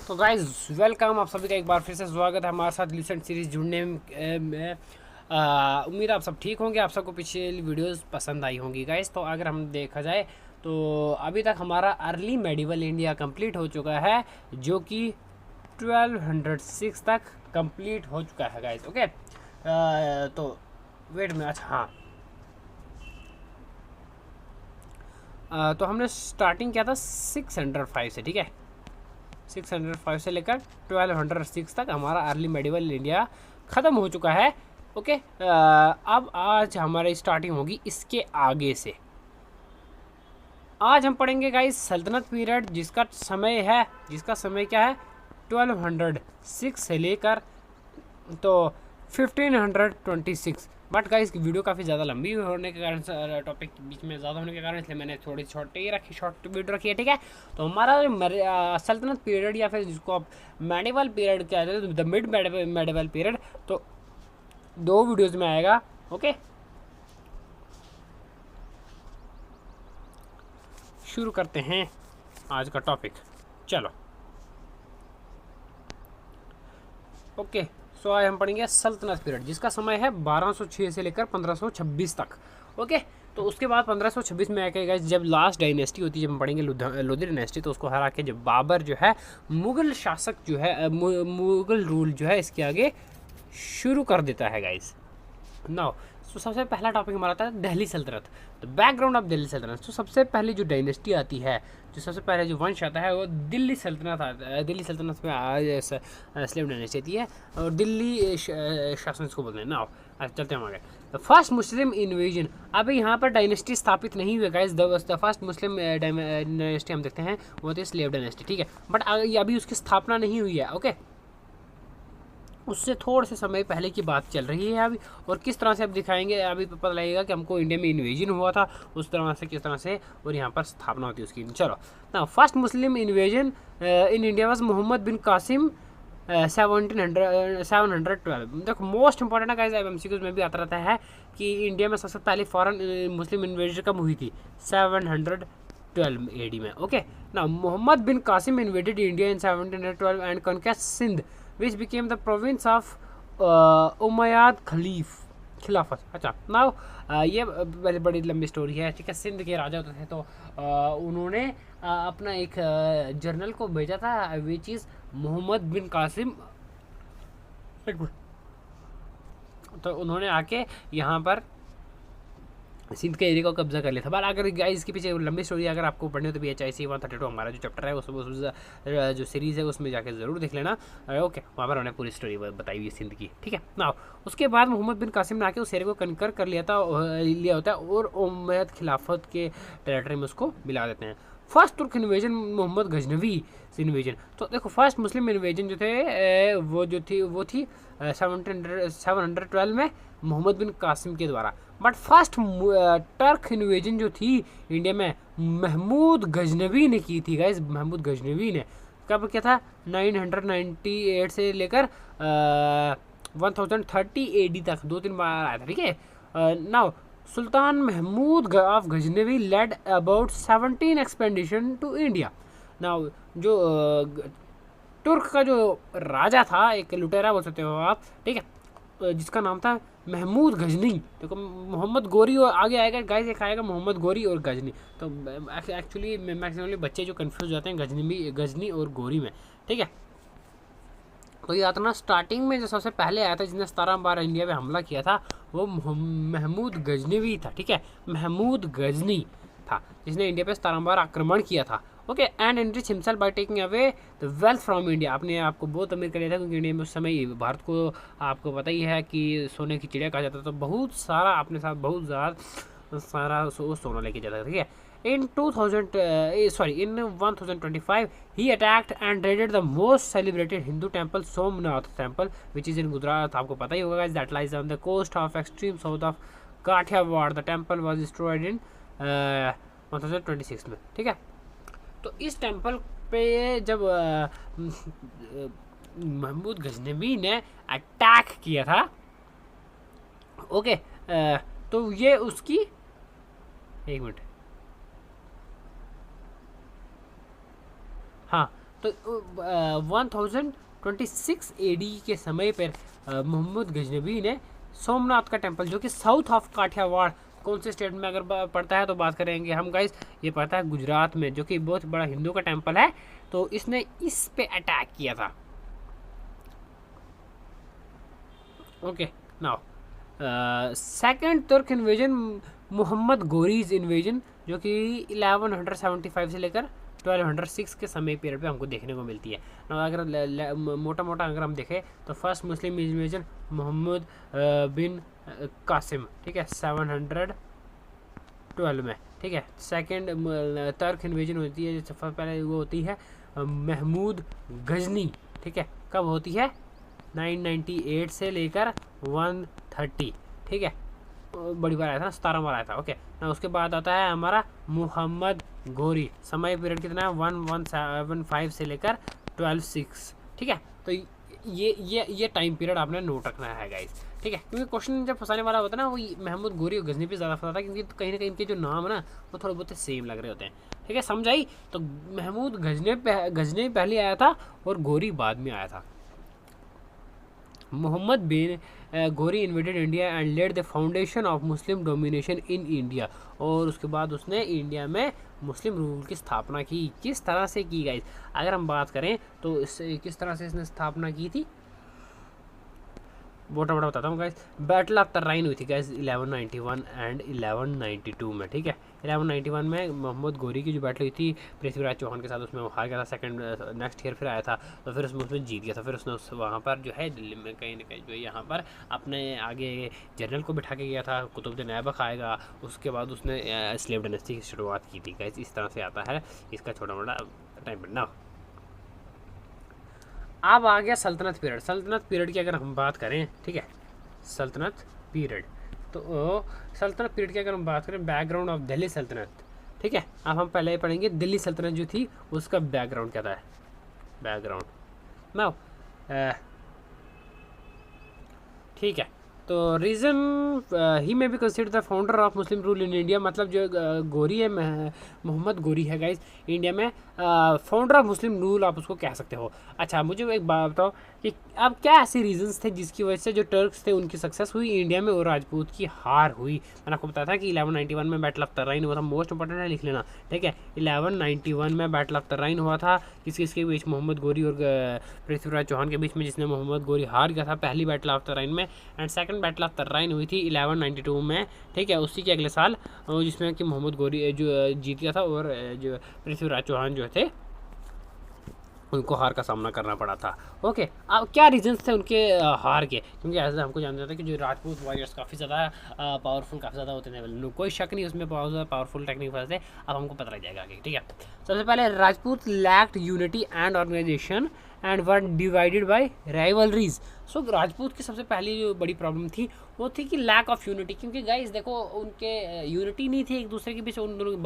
तो guys welcome, आप सभी का एक बार फिर से स्वागत है हमारे साथ लूसेंट सीरीज जुड़ने में। उम्मीद आप सब ठीक होंगे, आप सबको पिछली वीडियोस पसंद आई होंगी गाइज। तो अगर हम देखा जाए तो अभी तक हमारा अर्ली मेडिवल इंडिया कंप्लीट हो चुका है, जो कि 1206 तक कंप्लीट हो चुका है गाइज। ओके, तो वेट में, अच्छा हाँ, तो हमने स्टार्टिंग किया था 605 से, ठीक है। 605 से लेकर 1206 तक हमारा अर्ली मेडिवल इंडिया ख़त्म हो चुका है। ओके, अब आज हमारी स्टार्टिंग होगी इसके आगे से। आज हम पढ़ेंगे गाइस सल्तनत पीरियड, जिसका समय क्या है 1206 से लेकर तो 1526। बट गाइस वीडियो काफ़ी ज़्यादा लंबी होने के कारण, टॉपिक बीच में ज़्यादा होने के कारण, इसलिए मैंने थोड़ी शॉर्ट वीडियो रखी है, ठीक है। तो हमारा सल्तनत पीरियड या फिर जिसको आप मेडिवल पीरियड कहते हैं, द मिड मेडिवल पीरियड, तो 2 वीडियोज़ में आएगा। ओके, शुरू करते हैं आज का टॉपिक, चलो। ओके, सो आज हम पढ़ेंगे सल्तनत पीरियड, जिसका समय है 1206 से लेकर 1526 तक। ओके, तो उसके बाद 1526 में आके गाइस जब लास्ट डायनेस्टी होती है, जब हम पढ़ेंगे लोधी डायनेस्टी, तो उसको हरा के जब बाबर जो है मुगल शासक जो है मुगल रूल जो है इसके आगे शुरू कर देता है गाइस। नाउ तो सबसे पहला टॉपिक हमारा आता है दिल्ली सल्तनत, तो बैकग्राउंड ऑफ दिल्ली सल्तनत। तो सबसे पहली जो डायनेस्टी आती है, जो सबसे पहले जो वंश आता है, वो दिल्ली सल्तनत आता है। दिल्ली सल्तनत में स्लेव डायनेस्टी आती है और दिल्ली शासन इसको बोलते हैं ना। चलते हैं आगे। द फर्स्ट मुस्लिम इन्वेजन, अभी यहाँ पर डायनेस्टी स्थापित नहीं हुई guys. The first Muslim dynasty हम देखते हैं वो थी स्लेव डायनेस्टी, ठीक है। बट अभी उसकी स्थापना नहीं हुई है। ओके, उससे थोड़े से समय पहले की बात चल रही है अभी, और किस तरह से अब दिखाएंगे, अभी पता लगेगा कि हमको इंडिया में इन्वेजन हुआ था उस तरह से, किस तरह से, और यहाँ पर स्थापना होती है उसकी। चलो ना, first Muslim invasion in India was Mohammad bin Qasim 712। देखो मोस्ट इंपॉर्टेंट गाइस, एमसीक्यूज में भी आता रहता है कि इंडिया में सबसे पहले फॉरेन मुस्लिम इन्वेजन कब हुई थी, 712 AD में। ओके ना, Mohammad bin Qasim invaded India in 1712 and conquest Sindh which became the province of Umayyad खिलाफत। अच्छा नाउ, ये बड़ी लंबी स्टोरी है, ठीक है। सिंध के राजा होते थे, तो उन्होंने अपना एक जर्नल को भेजा था, विच इज़ मोहम्मद बिन कासिम। तो उन्होंने आके यहाँ पर सिंध के एरिया को कब्जा कर लिया था। बट अगर गाइस के पीछे लंबी स्टोरी अगर आपको पढ़नी हो तो BHIC 132 हमारा जो चैप्टर है, उस जो सीरीज़ है उसमें जाके ज़रूर देख लेना। ओके, वहाँ पर उन्होंने पूरी स्टोरी बताई हुई है सिंध की, ठीक है ना। उसके बाद मोहम्मद बिन कासिम ने आके उस एरिया को कनकर कर लिया होता है और उमैयद खिलाफत के टेरेटरी में उसको मिला देते हैं। फर्स्ट तुर्क इन्वेजन मोहम्मद गजनवी इन्वेजन, तो देखो फर्स्ट मुस्लिम इन्वेजन जो थे वो थी 712 में मोहम्मद बिन कासिम के द्वारा। बट फर्स्ट टर्क इन्वेजन जो थी इंडिया में, महमूद गजनवी ने की थी गाइस। महमूद गजनवी ने कब किया था, 998 से लेकर 1030 AD तक 2-3 बार आया था, ठीक है। Now Sultan Mahmud of Ghaznavi led about 17 expedition to India. Now जो तुर्क का जो राजा था, एक लुटेरा बोल सकते हो आप, ठीक है, जिसका नाम था महमूद गजनी। देखो मोहम्मद गोरी और आगे आएगा गाइस, एक आएगा मोहम्मद गोरी और गजनी। तो एक्चुअली मैक्सिममली बच्चे जो कंफ्यूज जाते हैं गजनी और गोरी में, ठीक है। तो ये आता ना, स्टार्टिंग में जो सबसे पहले आया था जिसने 17 बार इंडिया पे हमला किया था, वो महमूद गजनवी था, ठीक है। महमूद गजनी था जिसने इंडिया पे 17 बार आक्रमण किया था। Okay, and enrich himself by taking away the wealth from India, अपने आप को बहुत अमीर कर लिया था, क्योंकि इंडिया में उस समय भारत को आपको पता ही है कि सोने की चिड़िया कहा जाता था। तो बहुत सारा अपने साथ बहुत ज़्यादा सारा सोना लेके जाता था, ठीक है। In 1025, he attacked and raided the most celebrated Hindu temple, Somnath Temple, which is in Gujarat. आपको पता ही होगा guys, that lies on the coast of extreme south of Kathiawar. The temple was destroyed in 1026 में, ठीक है। तो इस temple पे जब महमूद गजनवी ने अटैक किया था, ओके, तो ये उसकी, एक मिनट, हाँ, तो 1026 AD के समय पर मोहम्मद गजनबी ने सोमनाथ का टेम्पल, जो कि साउथ ऑफ काठियावाड़, कौन से स्टेट में अगर पड़ता है तो बात करेंगे हम गाइस, ये पड़ता है गुजरात में, जो कि बहुत बड़ा हिंदू का टेम्पल है। तो इसने इस पे अटैक किया था। ओके, नाउ सेकंड तुर्क इन्वेजन, मोहम्मद गोरीज इन्वेजन, जो कि 1175 से लेकर 1206 के समय पीरियड पे हमको देखने को मिलती है। ना अगर मोटा मोटा अगर हम देखें तो first Muslim invasion Mohammad bin Qasim, ठीक है, 712 में, ठीक है। सेकंड तुर्क इन्वेजन होती है, सबसे पहले वो होती है महमूद गजनी, ठीक है, कब होती है 998 से लेकर 130, ठीक है, बड़ी बार आया था, 17 बार आया था। ओके ना, उसके बाद आता है हमारा मोहम्मद गोरी, समय पीरियड कितना है 1175 से लेकर 126, ठीक है। तो ये टाइम पीरियड आपने नोट रखना है गाइस, ठीक है, क्योंकि क्वेश्चन जब फंसाने वाला होता है ना, वो महमूद गोरी और गजनी पे ज़्यादा फंसा था, क्योंकि कहीं ना कहीं इनके जो नाम है ना वो थोड़े बहुत सेम लग रहे होते हैं, ठीक है, समझ आई। तो महमूद गजनी पहले आया था और गोरी बाद में आया था। Mohammad bin Ghori invaded India and laid the foundation of Muslim domination in India, और उसके बाद उसने इंडिया में मुस्लिम रूल की स्थापना की। किस तरह से की गाइस, अगर हम बात करें तो इससे किस तरह से इसने स्थापना की थी, मोटा मोटा बताता हूँ गाइस। बैटल ऑफ तराइन हुई थी गाइस 1191 एंड 1192 में, ठीक है। 1191 में मोहम्मद गोरी की जो बैटल हुई थी पृथ्वीराज चौहान के साथ, उसमें वो हार गया था। सेकंड नेक्स्ट ईयर फिर आया था, तो फिर उसमें जीत गया था। फिर उसने वहाँ पर जो है दिल्ली में कहीं ना कहीं जो है यहाँ पर अपने आगे जनरल को बिठा के गया था, कुतुबुद्दीन ऐबक आएगा, उसके बाद उसने स्लेव डायनेस्टी की शुरुआत की थी गाइस। इस तरह से आता है इसका छोटा मोटा टाइम ना। अब आ गया सल्तनत पीरियड। सल्तनत पीरियड की अगर हम बात करें, ठीक है, सल्तनत पीरियड, तो सल्तनत पीरियड की अगर हम बात करें, बैकग्राउंड ऑफ दिल्ली सल्तनत, ठीक है। अब हम पहले पढ़ेंगे दिल्ली सल्तनत जो थी उसका बैकग्राउंड क्या था। बैकग्राउंड नाउ, ठीक है, तो रीज़न ही में भी consider the founder of Muslim rule in India, मतलब जो गोरी है, मोहम्मद गोरी है गाइस, इंडिया में फाउंडर ऑफ मुस्लिम रूल आप उसको कह सकते हो। अच्छा, मुझे एक बात बताओ कि अब क्या ऐसे रीजंस थे जिसकी वजह से जो टर्क्स थे उनकी सक्सेस हुई इंडिया में और राजपूत की हार हुई। मैंने आपको बताया था कि 1191 में बैटल ऑफ तराइन हुआ था, मोस्ट इंपॉर्टेंट है, लिख लेना, ठीक है। 1191 में बैटल ऑफ तराइन हुआ था, किसके बीच, मोहम्मद गोरी और पृथ्वीराज चौहान के बीच में, जिसने मोहम्मद गोरी हार गया था पहली बैटल ऑफ तराइन में। And second battle of Tarain हुई थी 1192 में, ठीक है, उसी के अगले साल, जिसमें कि मोहम्मद गोरी जो जीत गया था और जो पृथ्वीराज चौहान जो थे उनको हार का सामना करना पड़ा था। ओके, अब क्या रीजंस थे उनके हार के, क्योंकि ऐसा हमको जानना था कि जो राजपूत वॉरियर्स काफ़ी ज़्यादा पावरफुल, काफ़ी ज़्यादा होते थे, कोई शक नहीं उसमें, बहुत ज़्यादा पावरफुल टेक्निक थे। अब हमको पता लग जाएगा आगे, ठीक है। सबसे पहले Rajput lacked unity and organisation and were divided by rivalries. So Rajput की सबसे पहली जो बड़ी प्रॉब्लम थी वो थी कि लैक ऑफ यूनिटी, क्योंकि गाइस देखो उनके यूनिटी नहीं थी एक दूसरे के बीच, उन दोनों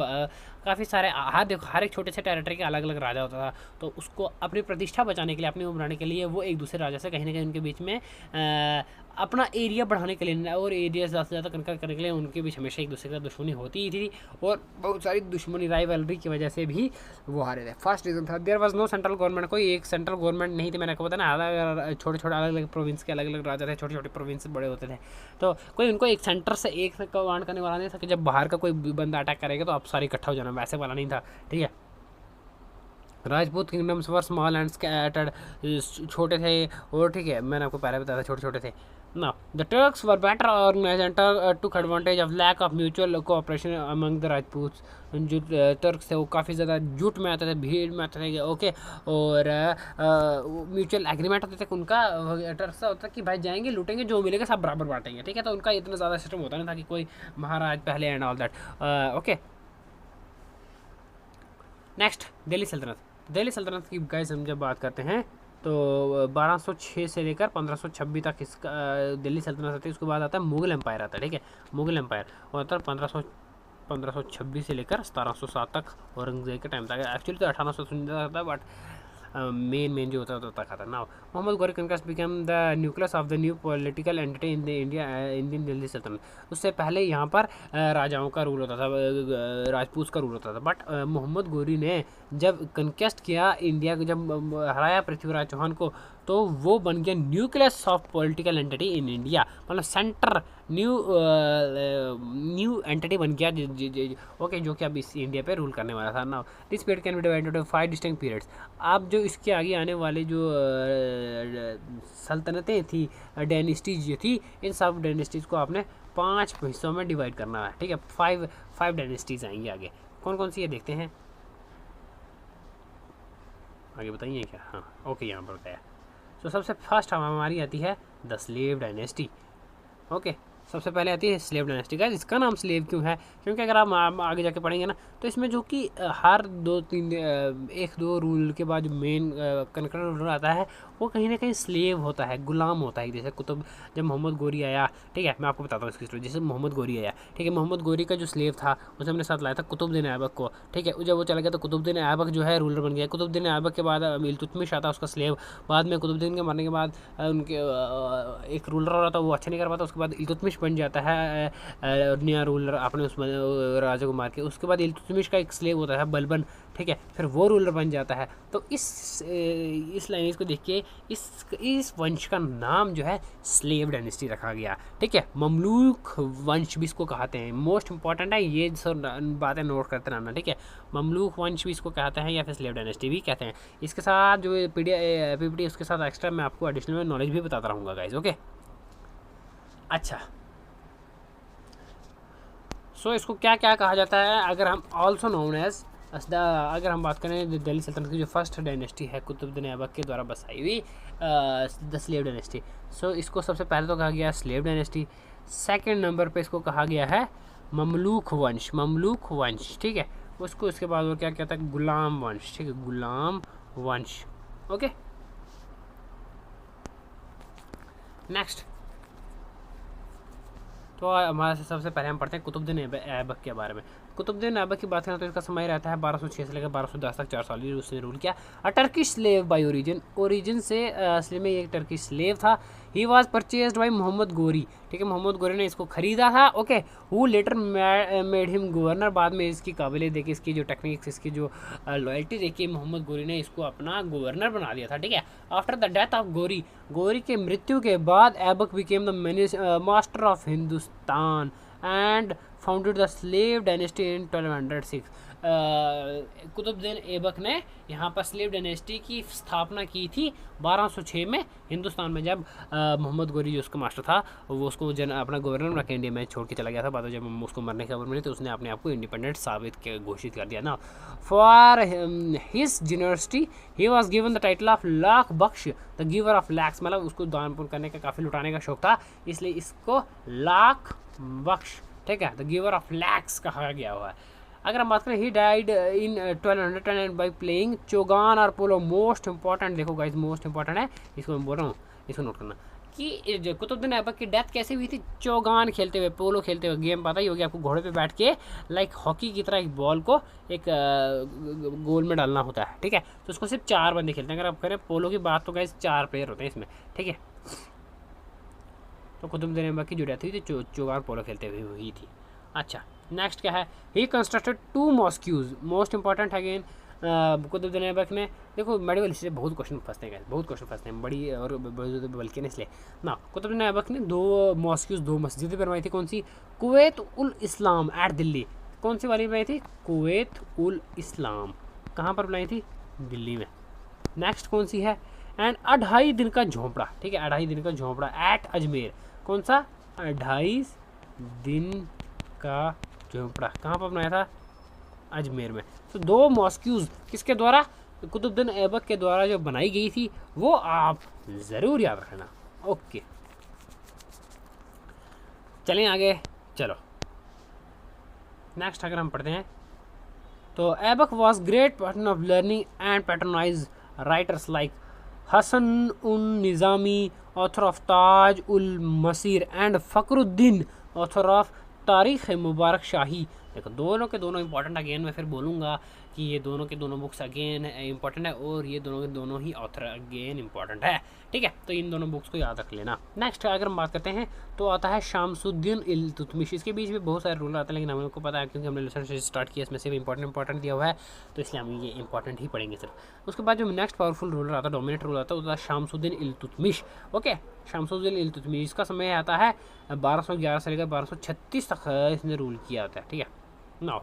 काफ़ी सारे देखो हर एक छोटे से टेरिटरी का अलग अलग राजा होता था, तो उसको अपनी प्रतिष्ठा बचाने के लिए, अपनी बनाने के लिए वो एक दूसरे राजा से कहीं ना कहीं उनके बीच में अपना एरिया बढ़ाने के लिए और एरिया ज़्यादा से ज़्यादा कन्कर करने के लिए उनके बीच हमेशा एक दूसरे के साथ दुश्मनी होती ही थी, और बहुत सारी दुश्मनी राइवलरी की वजह से भी वो हारे थे। फर्स्ट रीज़न था there was no central government, कोई एक सेंट्रल गवर्नमेंट नहीं थी। मैंने आपको बताया ना, अलग छोटे छोटे अलग अलग प्रोविंस के अलग अलग राजा थे, छोटे छोटे प्रोविंस बड़े होते थे, तो कोई उनको एक सेंटर से एक कमांड करने वाला नहीं था कि जब बाहर का कोई बंदा अटैक करेगा तो आप सारे इकट्ठा हो जाना, वैसे वाला नहीं था, ठीक है। Rajput kingdoms were small and scattered, छोटे थे, और ठीक है, मैंने आपको पहले बताया था छोटे छोटे थे। Now, the Turks were better organized and took advantage of lack of mutual cooperation among the Rajputs. जो टर्क्स थे वो काफ़ी ज़्यादा जुट में आते थे, भीड़ में आते थे, ओके, और म्यूचुअल एग्रीमेंट होते थे उनका। टर्क्स का होता था कि भाई जाएंगे, लूटेंगे, जो मिलेगा सब बराबर बांटेंगे, ठीक है। तो उनका इतना ज़्यादा सिस्टम होता नहीं था कि कोई महाराज पहले and all that, okay. Next, Delhi सल्तनत। दिल्ली सल्तनत की गाइस हम जब बात करते हैं तो 1206 से लेकर 1526 तक इसका दिल्ली सल्तनत आती है। उसके बाद आता है मुगल एम्पायर आता है, ठीक है। मुगल एम्पायर होता है 1526 से लेकर 1707 तक, औरंगजेब के टाइम तक। एक्चुअली तो 1800 तक था, बट मेन जो होता था ना। Mohammad Ghori conquest become the nucleus of the new political entity in the Indian Delhi सल्तनत। उससे पहले यहाँ पर राजाओं का रूल होता था, राजपूत का रूल होता था, बट मोहम्मद गौरी ने जब कनकेस्ट किया इंडिया को, जब हराया पृथ्वीराज चौहान को, तो वो बन गया nucleus of political entity in India, मतलब सेंटर न्यू एंटिटी बन गया ओके, जो कि अब इस इंडिया पे रूल करने वाला था ना। This period can be divided into 5 distinct periods. अब जो इसके आगे आने वाले जो सल्तनतें थी, डायनेस्टीज जो थी, इन सब डायनेस्टीज को आपने 5 हिस्सों में डिवाइड करना है, ठीक है। 5 डायनेस्टीज आएंगी आगे। कौन कौन सी है देखते हैं, आगे बताइए क्या। हाँ ओके, यहाँ पर गया। तो सबसे फर्स्ट हमारी आती है द स्लेव डायनेस्टी। ओके, सबसे पहले आती है स्लेव डायनेस्टी। गाइस इसका नाम स्लेव क्यों है, क्योंकि अगर आप आगे जाके पढ़ेंगे ना, तो इसमें जो कि हर 1-2 रूल के बाद जो मेन कनकरेंट रूलर आता है, वो कहीं ना कहीं स्लेव होता है, गुलाम होता है। जैसे जब मोहम्मद गौरी आया, ठीक है, मैं आपको बताता हूँ इसकी स्टोरी। जैसे मोहम्मद गौरी आया, ठीक है, मोहम्मद गौरी का जो स्लेव था उसे हमने साथ लाया था कुतुबुद्दीन ऐबक को, ठीक है। जब वो चला गया तो कुतुबुद्दीन ऐबक जो है रूलर बन गया। कुतुबुद्दीन ऐबक के बाद इल्तुतमिश आता उसका स्लेव। बाद में कुतुबुद्दीन के मरने के बाद उनके एक रूलर हो रहा था, वो अच्छा नहीं कर पाता, उसके बाद इल्तुतमिश बन जाता है नया रूलर अपने उस राजा को मार के। उसके बाद इल्तुतमिश का एक स्लेव होता है बलबन, ठीक है, फिर वो रूलर बन जाता है। तो इस लाइनेज को देख के इस वंश का नाम जो है स्लेव डायनेस्टी रखा गया, ठीक है। ममलूक वंश भी इसको कहते हैं, मोस्ट इंपॉर्टेंट है ये सब बातें नोट करते रहना, ठीक है। ममलूक वंश भी इसको कहते हैं या फिर स्लेव डायनेस्टी भी कहते हैं। इसके साथ जो पीपीटी उसके साथ एक्स्ट्रा मैं आपको एडिशनल नॉलेज भी बताता रहूँगा गाइज, ओके। अच्छा, सो इसको क्या क्या कहा जाता है, अगर हम ऑल्सो नोन एज अगर हम बात करें दिल्ली सल्तनत की जो फर्स्ट डायनेस्टी है कुतुबुद्दीन ऐबक के द्वारा बसाई हुई द स्लेव डायनेस्टी। सो इसको सबसे पहले तो कहा गया स्लेव डायनेस्टी। सेकंड नंबर पे इसको कहा गया है ममलूक वंश, ठीक है। उसको इसके बाद वो क्या कहता है, गुलाम वंश, ठीक है, गुलाम वंश, ओके। नेक्स्ट, तो हमारे सबसे पहले हम पढ़ते हैं कुतुबुद्दीन ऐबक के बारे में। कुतुबुद्दीन ऐबक की बात करें तो इसका समय रहता है 1206 से लेकर 1210 तक, 4 साल उसने रूल किया। A Turkish slave by origin से असली में एक टर्किश स्लेव था। He was purchased by Mohammad Ghori, ठीक है, मोहम्मद गौरी ने इसको खरीदा था, okay. Who later made him governor, बाद में इसकी काबिलियत देखी, इसकी जो टेक्निक्स, इसकी जो लॉयल्टी देखी, मोहम्मद गौरी ने इसको अपना गवर्नर बना दिया था, ठीक है। After the death of Ghori के मृत्यु के बाद Aibak became the master of Hindustan and founded the slave dynasty in 1206। Qutbuddin Aibak ने यहाँ पर स्लेव डायनेस्टी की स्थापना की थी 1206 में हिंदुस्तान में, जब मोहम्मद गौरी जो उसका मास्टर था वो उसको अपना गवर्नर बना के इंडिया में छोड़ के चला गया था। बाद में जब उसको मरने की खबर मिली तो उसने अपने आप को इंडिपेंडेंट घोषित कर दिया ना। For his generosity he was given the title of lakh Bakhsh, the giver of lakhs, मतलब उसको दान पुण्य करने का, काफ़ी लुटाने का शौक था, इसलिए इसको लाख बख्श, ठीक है, द गिवर ऑफ लैक्स कहा गया हुआ है। अगर हम बात करें ही died in 1210 by playing Chaugan और पोलो। मोस्ट इंपॉर्टेंट देखो गाइस, मोस्ट इंपॉर्टेंट है, इसको मैं बोल रहा हूँ, इसको नोट करना कि कुतुबुद्दीन ऐबक की डेथ कैसे हुई थी, चौगान खेलते हुए, पोलो खेलते हुए। गेम पता ही हो गया आपको, घोड़े पे बैठ के लाइक हॉकी की तरह एक बॉल को एक गोल में डालना होता है, ठीक है। तो उसको सिर्फ 4 बंदे खेलते हैं। अगर आप करें पोलो की बात तो गाइस 4 प्लेयर होते हैं इसमें, ठीक है। तो कुतुबुद्दीन ऐबक की जो डेथ हुई थी चौगान पोलो खेलते हुए हुई थी। अच्छा, नेक्स्ट क्या है, he constructed 2 mosques. Most important again, Qutubuddin Aibak ने, देखो मेडिवल हिस्ट्री से बहुत क्वेश्चन फंसते हैं, बहुत क्वेश्चन फंसते हैं, बड़ी और बल्कि नहीं, इसलिए ना कुतुबुद्दीन ऐबक ने 2 मॉस्क्यूज, 2 मस्जिदें बनवाई थी। कौन सी, कुवैत उल इस्लाम एट दिल्ली। कौन सी वाली बनाई थी, कुवैत उल इस्लाम, कहाँ पर बनाई थी, दिल्ली में। नेक्स्ट कौन सी है, एंड 2.5 दिन का झोंपड़ा, ठीक है, 2.5 दिन का झोंपड़ा एट अजमेर। कौन सा, 2.5 दिन का झोंपड़ा कहाँ पर बनाया था, अजमेर में। तो 2 मॉस्क्यूज किसके द्वारा, कुतुबुद्दीन ऐबक के द्वारा जो बनाई गई थी, वो आप ज़रूर याद रखना, ओके। चलें आगे, चलो नेक्स्ट अगर हम पढ़ते हैं तो Aibak was great partner of learning and patronise writers like Hasan un Nizami, author of Taj ul Maasir, and Fakhruddin, author of Tarikh Mubarak शाही। देखो दोनों के दोनों इंपॉर्टेंट, अगेन मैं फिर बोलूँगा कि ये दोनों के दोनों बुक्स अगेन इंपॉर्टेंट है और ये दोनों के दोनों ही ऑथर अगेन इंपॉर्टेंट है, ठीक है। तो इन दोनों बुक्स को याद रख लेना। नेक्स्ट अगर हम बात करते हैं तो आता है शामसुद्दीन इल्तुतमिश। इसके बीच में बहुत सारे रूल आते हैं, लेकिन हमको पता है क्योंकि हमने लेसन से स्टार्ट किया, इसमें सिर्फ इंपॉर्टेंट दिया हुआ है, तो इसलिए हम ये इंपॉर्टेंट ही पढ़ेंगे सिर्फ। उसके बाद जो नेक्स्ट पावरफुल रूलर आता है, डोमिनेट रूलर आता है, वो था शामसुद्दीन इल्तुतमिश। ओके, शामसुद्दीन इल्तुतमिश, इसका समय आता है 1211 से लेकर 1236 तक इसने रूल किया होता है, ठीक है। Now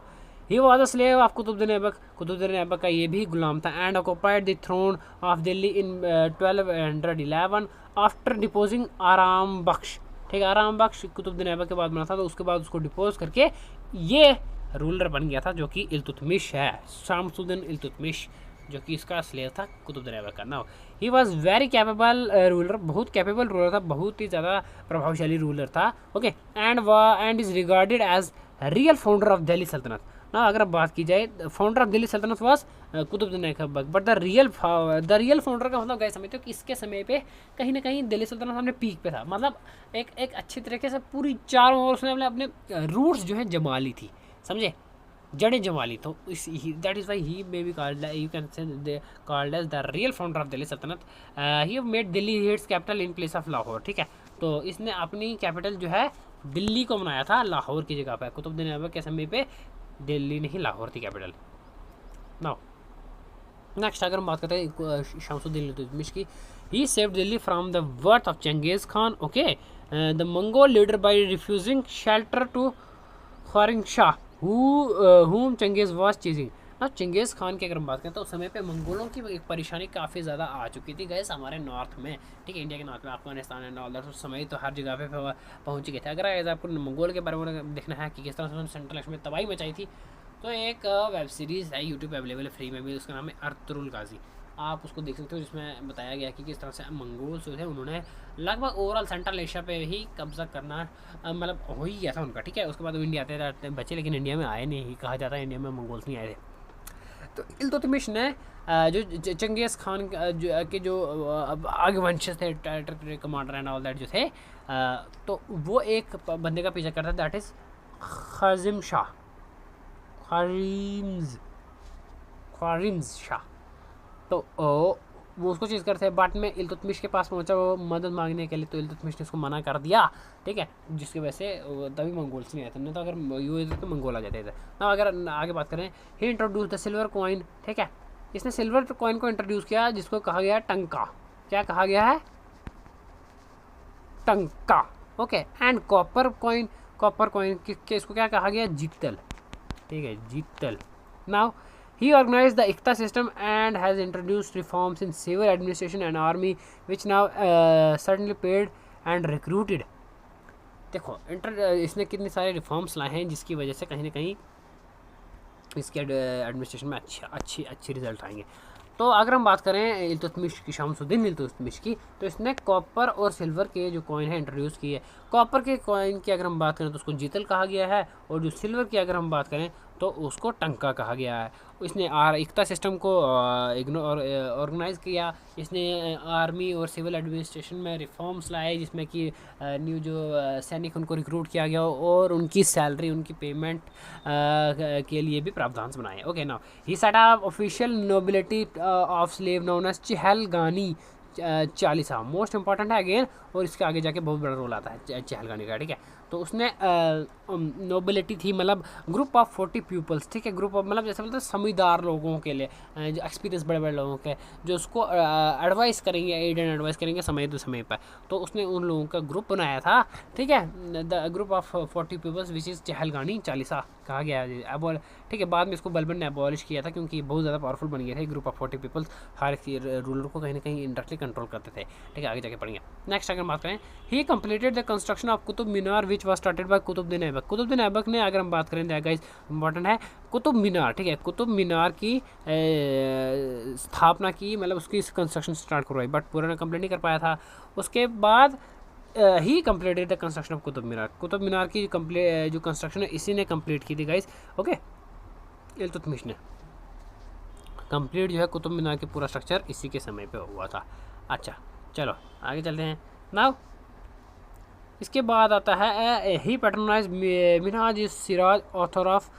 he was a slave of Qutubuddin Aibak. Qutubuddin Aibak का ये भी गुलाम था, and occupied the throne of Delhi in 1211 after deposing Aram Bakhsh, ठीक है। आराम बख्श कुतुबुद्दीन ऐबक के बाद बना था, तो उसके बाद उसको डिपोज करके ये रूलर बन गया था, जो कि इल्तुतमिश है, शामसुद्दीन इल्तुतमिश, जो कि इसका स्लेव था कुतुबुद्दीन ऐबक का। Now he was very capable ruler, बहुत कैपेबल रूलर था, बहुत ही ज़्यादा प्रभावशाली रूलर था, okay. And is regarded as real founder of Delhi Sultanate. ना अगर बात की जाए, founder of Delhi Sultanate was Qutbuddin Aibak, but the real founder का मतलब गए समझते हो कि इसके समय पे कहीं ना कहीं दिल्ली सल्तनत अपने पीक पे था, मतलब एक अच्छी तरीके से पूरी चारों ओर उसने अपने रूट्स जो है जमा ली थी, समझे, जड़ें जमा ली। तो इस that is why he may be called, you can say called as the real founder of Delhi सल्तनत। He made Delhi its capital in place of Lahore, ठीक है। तो इसने अपनी कैपिटल जो है दिल्ली को बनाया था लाहौर की जगह पे। कुतुबुद्दीन ऐबक के समय पे दिल्ली नहीं लाहौर थी कैपिटल। नाउ नेक्स्ट अगर हम बात करते हैं शामसुद्दीन इल्तुतमिश की, he saved Delhi from the wrath of Genghis Khan, okay, the Mongol leader by refusing shelter to Khwarizm Shah whom Genghis was chasing. ना चंगेज़ खान की अगर हम बात करें तो उस समय पे मंगोलों की एक परेशानी काफ़ी ज़्यादा आ चुकी थी गैस हमारे नॉर्थ में, ठीक है, इंडिया के नॉर्थ में, अफगानिस्तान एंड ऑल दैट, उस समय तो हर जगह पे पहुँच गए थे। अगर आपको मंगोल के बारे में देखना है कि किस तरह से उन्होंने सेंट्रल एशिया में तबाही मचाई थी, तो एक वेब सीरीज़ है यूट्यूब अवेलेबल है फ्री में भी, उसका नाम है अर्तुगरुल गाजी, आप उसको देख सकते हो, जिसमें बताया गया कि किस तरह से मंगोल्स जो थे उन्होंने लगभग ओवरऑल सेंट्रल एशिया पे ही कब्जा करना मतलब हो ही गया था उनका, ठीक है। उसके बाद वो इंडिया आते बचे, लेकिन इंडिया में आए नहीं, कहा जाता है इंडिया में मंगोल्स नहीं आए थे। तो इल्तुतमिश ने जो चंगेज़ खान के जो आगे वंश थे, कमांडर एंड ऑल दैट जो थे, तो वो एक बंदे का पीछा करता है, दैट इज़ ख़ारिज़म शाह, ख्वारिज़म शाह। तो वो उसको चीज़ करते हैं, बाद में इल्तुतमिश के पास पहुंचा वो मदद मांगने के लिए, तो इल्तुतमिश ने उसको मना कर दिया, ठीक है, जिसकी वजह से तभी मंगोल्स नहीं आए थे, नहीं तो अगर ये तो मंगोल आ जाते थे ना। अगर आगे बात करें, ही इंट्रोड्यूस द सिल्वर कॉइन, ठीक है, इसने सिल्वर कॉइन को इंट्रोड्यूस किया, जिसको कहा गया है टंका, क्या कहा गया है, टंका, ओके। एंड कॉपर कॉइन के इसको क्या कहा गया, जीतल, ठीक है, जीतल। Now he organized the ICTA system and has introduced reforms in civil administration and army which now certainly paid and recruited। देखो इसने कितने सारे रिफॉर्म्स लाए हैं, जिसकी वजह से कहीं ना कहीं इसके एडमिनिस्ट्रेशन में अच्छी रिजल्ट आएंगे। तो अगर हम बात करें इल्तुतमिश की, शामसुद्दीन इल्तुतमिश की, तो इसने कॉपर और सिल्वर के जो कॉइन है इंट्रोड्यूस किए। कॉपर के कॉइन की अगर हम बात करें तो उसको जीतल कहा गया है, और जो सिल्वर की अगर हम बात करें तो उसको टंका कहा गया है। इसने इक्ता सिस्टम को ऑर्गेनाइज़ किया, इसने आर्मी और सिविल एडमिनिस्ट्रेशन में रिफॉर्म्स लाए, जिसमें कि न्यू जो सैनिक उनको रिक्रूट किया गया और उनकी सैलरी, उनकी पेमेंट के लिए भी प्रावधान बनाए, okay. Now he set up official nobility of slave known as Chahalgani Chalisa, most important है अगेन, और इसके आगे जाके बहुत बड़ा रोल आता है चहलगानी का, ठीक है। तो उसने नोबिलिटी थी, मतलब ग्रुप ऑफ 40 पीपल्स, ठीक है, ग्रुप ऑफ मतलब जैसे बोलते हैं समझदार लोगों के लिए, जो एक्सपीरियंस बड़े लोगों के, जो उसको एडवाइस करेंगे, एड एंड एडवाइस करेंगे समय तो समय पर, तो उसने उन लोगों का ग्रुप बनाया था, ठीक है, the group of 40 peoples which is Chahalgani Chalisa कहा गया है, ठीक है। बाद में इसको बलबन ने अबॉलिश किया था, क्योंकि बहुत ज़्यादा पावरफुल बन गए थे ग्रुप ऑफ 40 पीपल्स, हर रूलर को कहीं ना कहीं इंडायरेक्टली कंट्रोल करते थे, ठीक है। आगे जाके पढ़ेंगे। नेक्स्ट अगर बात करें, he completed the construction of Qutub Minar which was started by Qutbuddin Aibak. Qutubuddin Aibak ने, अगर हम बात करें गाइस इंपॉर्टेंट है, कुतुब मीनार, ठीक है, कुतुब मीनार की स्थापना की, मतलब उसकी कंस्ट्रक्शन स्टार्ट करवाई, बट पूरा कंप्लीट नहीं कर पाया था। उसके बाद he completed the construction of Qutub Minar की जो कंस्ट्रक्शन है इसी ने कंप्लीट की थी गाइस, ओके। इल्तुतमिश ने कंप्लीट जो है कुतुब मीनार की पूरा स्ट्रक्चर इसी के समय पे हुआ था। अच्छा चलो आगे चलते हैं। नाउ इसके बाद आता है he patronise Minhaj Siraj author of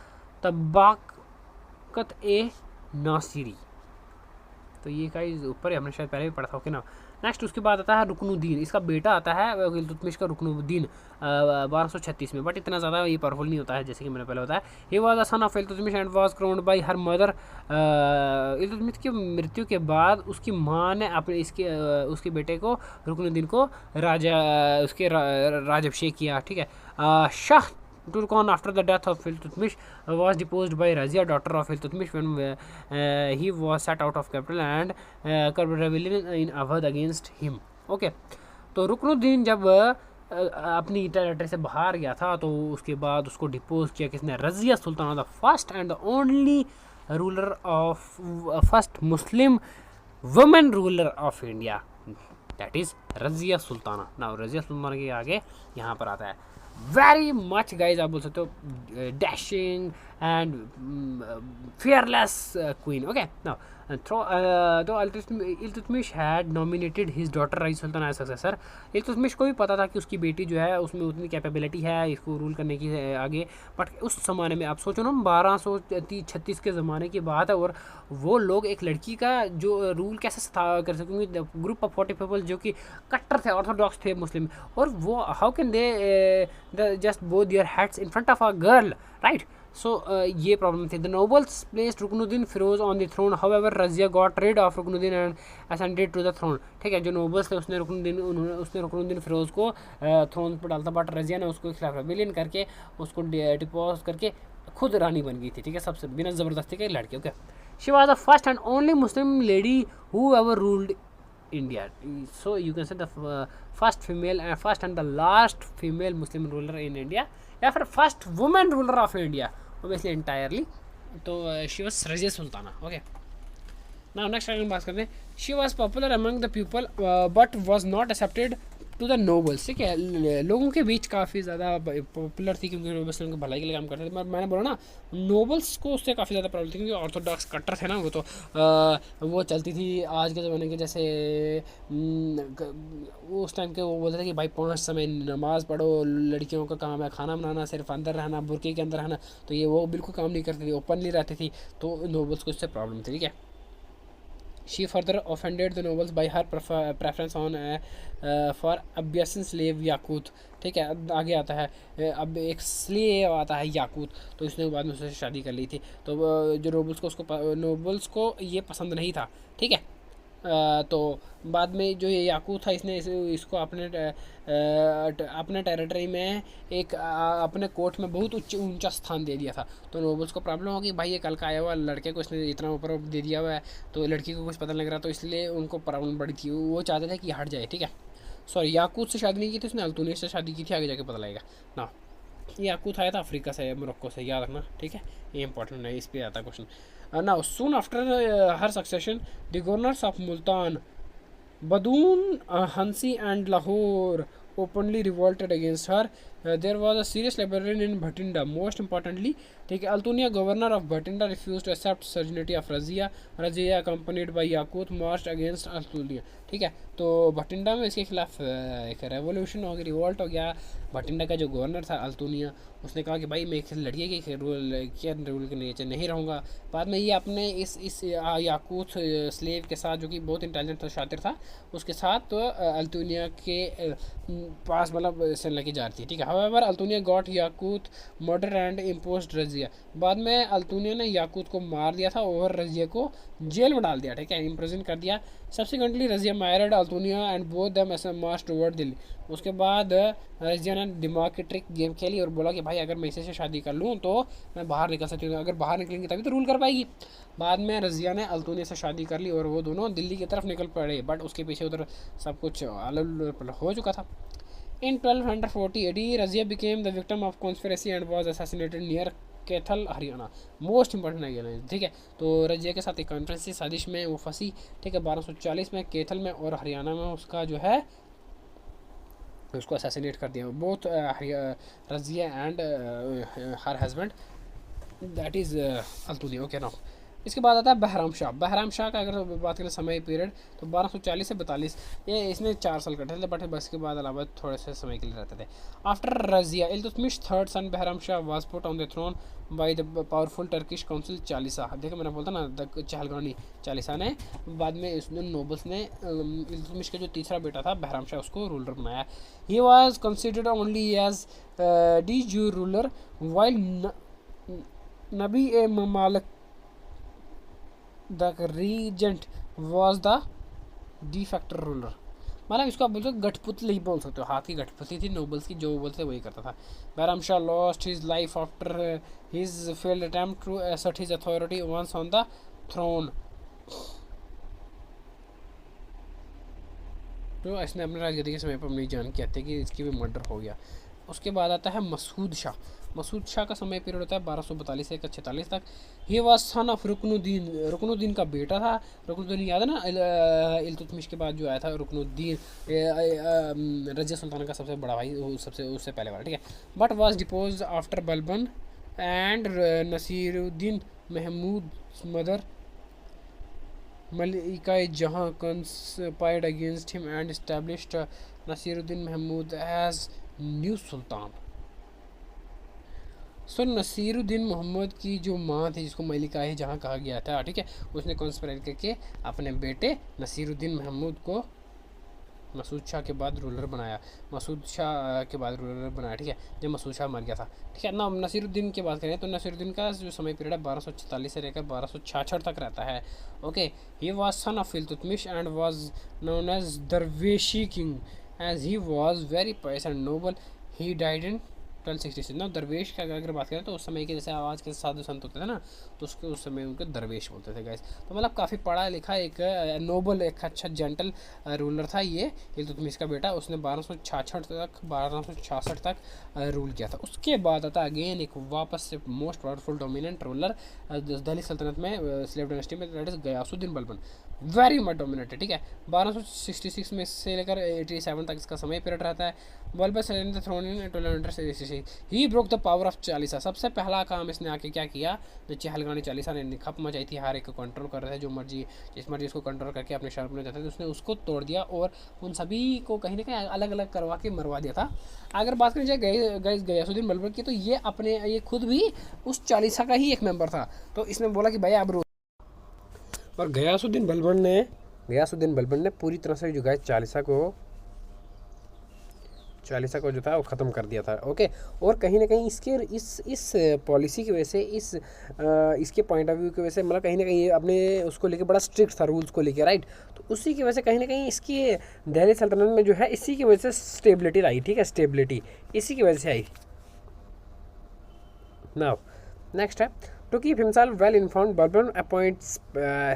Tabaqat i Nasiri. तो ये का ऊपर ही हमने शायद पहले भी पढ़ा था, ओके ना। नेक्स्ट उसके बाद आता है रुकनुद्दीन, इसका बेटा आता है इल्तुतमिश का रुकनुद्दीन 1236 में, बट इतना ज़्यादा ये पावरफुल नहीं होता है जैसे कि मैंने पहले बताया। ही was a sun of Iltutmish and was crowned bye her mother. Iltutmish की मृत्यु के बाद उसकी माँ ने अपने उसके बेटे को रुकनुद्दीन को राजाभिषेक किया, ठीक है। Shah Turkon, after the death of Iltutmish, was deposed by Razia, daughter of Iltutmish, when he was set out of capital and curbed rebellion in Awadh against him. Okay, तो रुकनुद्दीन जब अपनी टेरिटरी से बाहर गया था तो उसके बाद उसको डिपोज किया किसने, Razia Sultana, the first and the only ruler of first Muslim women ruler of India, that is Razia Sultana. ना रजिया सुल्ताना के आगे यहाँ पर आता है वेरी मच गाइज, आप बोल सकते हो dashing and fearless queen. Okay, now though Iltutmish had nominated his daughter Raji Sultan as successor, Iltutmish को भी पता था कि उसकी बेटी जो है उसमें उतनी कैपेबिलिटी है इसको रूल करने की आगे, बट उस ज़माने में आप सोचो ना 1236 के ज़माने की बात है और वो लोग एक लड़की का जो रूल कैसे कर सकेंगे, ग्रुप ऑफ 40 पीपल जो कि कट्टर थे, ऑर्थोडॉक्स थे मुस्लिम, और वो how can they just bow their heads in front of a girl, right. So ये प्रॉब्लम थी। The nobles placed Ruknuddin Firoz on the throne, however Razia got rid of Ruknuddin and ascended to the throne, ठीक है। जो nobles थे उसने रुकनुद्दीन फिरोज को throne पर डालता, बट रजिया ने उसको खिलाफ रेबेलियन करके उसको डिपोज करके खुद रानी बन गई थी, ठीक है, सबसे बिना ज़बरदस्ती के लड़के। Okay, she was the first and only Muslim lady who ever ruled India, so you can say the first and the last female Muslim ruler in India, या फिर first women ruler of India obviously entirely. तो she was Razia Sultana. Okay, now next item बात करते हैं। She was popular among the people but was not accepted to the nobles, ठीक है। लोगों के बीच काफ़ी ज़्यादा पॉपुलर थी क्योंकि नोबल्स उनके भलाई के लिए काम करते थे। मैंने बोला ना नोबल्स को उससे काफ़ी ज़्यादा प्रॉब्लम थी क्योंकि ऑर्थोडॉक्स कट्टर थे ना वो, तो वो चलती थी आज के ज़माने के जैसे उस टाइम के वो बोलते थे कि भाई 5 समय नमाज़ पढ़ो, लड़कियों का काम है खाना बनाना, सिर्फ अंदर रहना, बुरके के अंदर रहना, तो ये वो बिल्कुल काम नहीं करती थी, ओपनली रहती थी, तो नोबल्स को इससे प्रॉब्लम थी, ठीक है। She further offended the nobles by her preference on for Abyssinian slave याकूत, ठीक है। आगे आता है अब एक स्लेव आता है याकूत, तो इसने बाद में उससे शादी कर ली थी। तो जो नोबल्स को ये पसंद नहीं था, ठीक है। तो बाद में जो ये याकूत था इसने इसको अपने टेरिटरी में एक अपने कोर्ट में बहुत ऊंचा स्थान दे दिया था। तो नोबल्स को प्रॉब्लम होगी, भाई ये कल का आया हुआ लड़के को इसने इतना ऊपर दे दिया हुआ है, तो लड़की को कुछ पता नहीं लग रहा, तो इसलिए उनको प्रॉब्लम बड़ी थी, वो चाहते थे कि हट जाए, ठीक है। सॉरी, याकूत से शादी नहीं की थी उसने, अल्तुनिस से शादी की थी, आगे जाके पता लगेगा ना। याकूत आया था अफ्रीका से, मोरक्को से, याद रखना, ठीक है, ये इंपॉर्टेंट है, इस पर आता question. Now, soon after her succession, the governors of Multan, Badoon, Hansi and Lahore openly revolted against her. There was a serious rebellion in Bhatinda. Most importantly, Altunia, governor of Bhatinda, refused to accept sovereignty of Razia. Razia, accompanied by Yakut, marched against Altunia, ठीक है। तो भटिंडा में इसके खिलाफ एक revolution हो गया, revolt हो गया। भटिंडा का जो गवर्नर था अल्तुनिया, उसने कहा कि भाई मैं एक लड़की के रूल के नीचे नहीं रहूँगा। बाद में ये अपने इस याकूत स्लेव के साथ, जो कि बहुत इंटेलिजेंट था, शातिर था, उसके साथ तो अल्तुनिया के पास मतलब से लेके जा रही थी, ठीक है। However Altunia got Yakut murder and imposed Razia. बाद में अल्तुनिया ने याकूत को मार दिया था और रजिया को जेल में डाल दिया, ठीक है, इम्प्रिजन कर दिया। Subsequently Razia married Altunia and both them March toward Delhi. उसके बाद रजिया ने दिमाग की ट्रिक गेम खेली और बोला कि भाई अगर मैं इसे से शादी कर लूँ तो मैं बाहर निकल सकती हूँ, अगर बाहर निकलेंगी तभी तो रूल कर पाएगी। बाद में रजिया ने अल्तुनिया से शादी कर ली और वो दोनों दिल्ली की तरफ निकल पड़े, बट उसके पीछे उधर सब कुछ हो चुका था। In 1240 AD, Razia became the victim of conspiracy and was assassinated near Kaithal Haryana. Most important है, ठीक है। तो रजिया के साथ एक कॉन्फ्रेंस साजिश में वो फंसी, ठीक है, 1240 में कैथल में, और हरियाणा में उसका जो है उसको असैसिनेट कर दिया। Both Razia and her husband, that is Altunia. Okay, now इसके बाद आता है बहराम शाह। बहराम शाह का अगर बात करें समय पीरियड तो 1240 से 42, ये इसने 4 साल कटे थे, बट बस के बाद अलाहाबाद थोड़े से समय के लिए रहते थे। After Razia Iltutmish third son Bahram Shah was put on the throne by the powerful Turkish council Chalisa. देखो मैंने बोलता ना द चहलगानी चालीसा ने बाद में उसने नोबल्स ने इल्तुतमिश का जो तीसरा बेटा था बहराम शाह उसको रूलर बनाया। He was considered only as de jure ruler while नबी ए ममालक the regent was the de facto ruler. मतलब इसको आप बोलते हो गठपुतली ही बोल सकते हो, हाथ की गठपुतली थी नोबल्स की, जो बोलते वही करता था। Bahram Shah lost his life after his failed attempt to assert his authority once on the throne. तो इसने अपने राजगद्दी के समय पर अपनी जान की हत्या की, इसकी भी मर्डर हो गया। उसके बाद आता है मसूद शाह। मसूद शाह का समय पीरियड होता है 1242 से 46 तक। ये was son of Ruknuddin, Ruknuddin का बेटा था। रुकनुद्दीन याद है ना इल्तुतमिश के बाद जो आया था रुकनुद्दीन, रजिया सुल्तान का सबसे बड़ा भाई, सबसे उससे पहले वाला, ठीक है। But was depose after Balban and Nasiruddin Mahmud mother Malika Jahan conspired against him and established Nasiruddin Mahmud as new sultan. So Nasiruddin Mohammad की जो माँ थी जिसको मलिका ही जहाँ कहा गया था, ठीक है, उसने कॉन्स्पायर करके अपने बेटे नसीरुद्दीन महमूद को मसूद शाह के बाद रूलर बनाया, मसूद शाह के बाद रूलर बनाया, ठीक है, जब मसूद शाह मर गया था, ठीक है ना। नसीरुद्दीन की बात करें तो नसीरुद्दीन का जो समय पीरियड है 1244 से लेकर 1266 तक रहता है। Okay, he was son of Iltutmish and was known as दरवेशी king as he was very pious and noble. He died in 1266 ना। दरवेश का अगर बात करें तो उस समय के जैसे आवाज़ के साधु संत होते थे ना, तो उसके उस समय उनको दरवेश बोलते थे गाइस। तो मतलब काफ़ी पढ़ा लिखा एक नोबल, एक अच्छा जेंटल रूलर था ये इल्तुतमिश का बेटा। उसने 1266 तक रूल किया था। उसके बाद आता अगेन एक वापस से most powerful dominant ruler Delhi Sultanate में, स्लेव डायनेस्टी में, that is Ghiyasuddin Balban, very much dominated, ठीक है। 1266 में से लेकर 87 तक इसका समय पीरियड रहता है। Balban the throne in 1266। He broke the power of Chalisa. सबसे पहला काम इसने आके क्या किया, जो चहलगानी चालीसा ने खप मचाई थी, हर एक को कंट्रोल कर रहे थे, जो मर्जी जिस मर्जी उसको कंट्रोल करके अपने शहर में जाते थे, उसने उसको तोड़ दिया और उन सभी को कहीं ना कहीं अलग अलग करवा के मरवा दिया था। अगर बात करें जाए गयासुद्दीन बलबन की, तो ये खुद भी उस चालीसा का ही एक मेंबर था। तो इसने बोला कि भाई आप, और गयासुद्दीन बलबन ने पूरी तरह से जो गाइस चालीसा को जो था वो ख़त्म कर दिया था। ओके, और कहीं ना कहीं इसके इस पॉलिसी की वजह से, इसके पॉइंट ऑफ व्यू की वजह से, मतलब कहीं ना कहीं अपने उसको लेके बड़ा स्ट्रिक्ट था, रूल्स को लेके, राइट। तो उसी की वजह से कहीं ना कहीं इसकी दिल्ली सल्तनत में जो है, इसी की वजह से स्टेबिलिटी आई, ठीक है, स्टेबिलिटी इसी की वजह से आई। नाउ नेक्स्ट है to keep himself well informed Balban appoints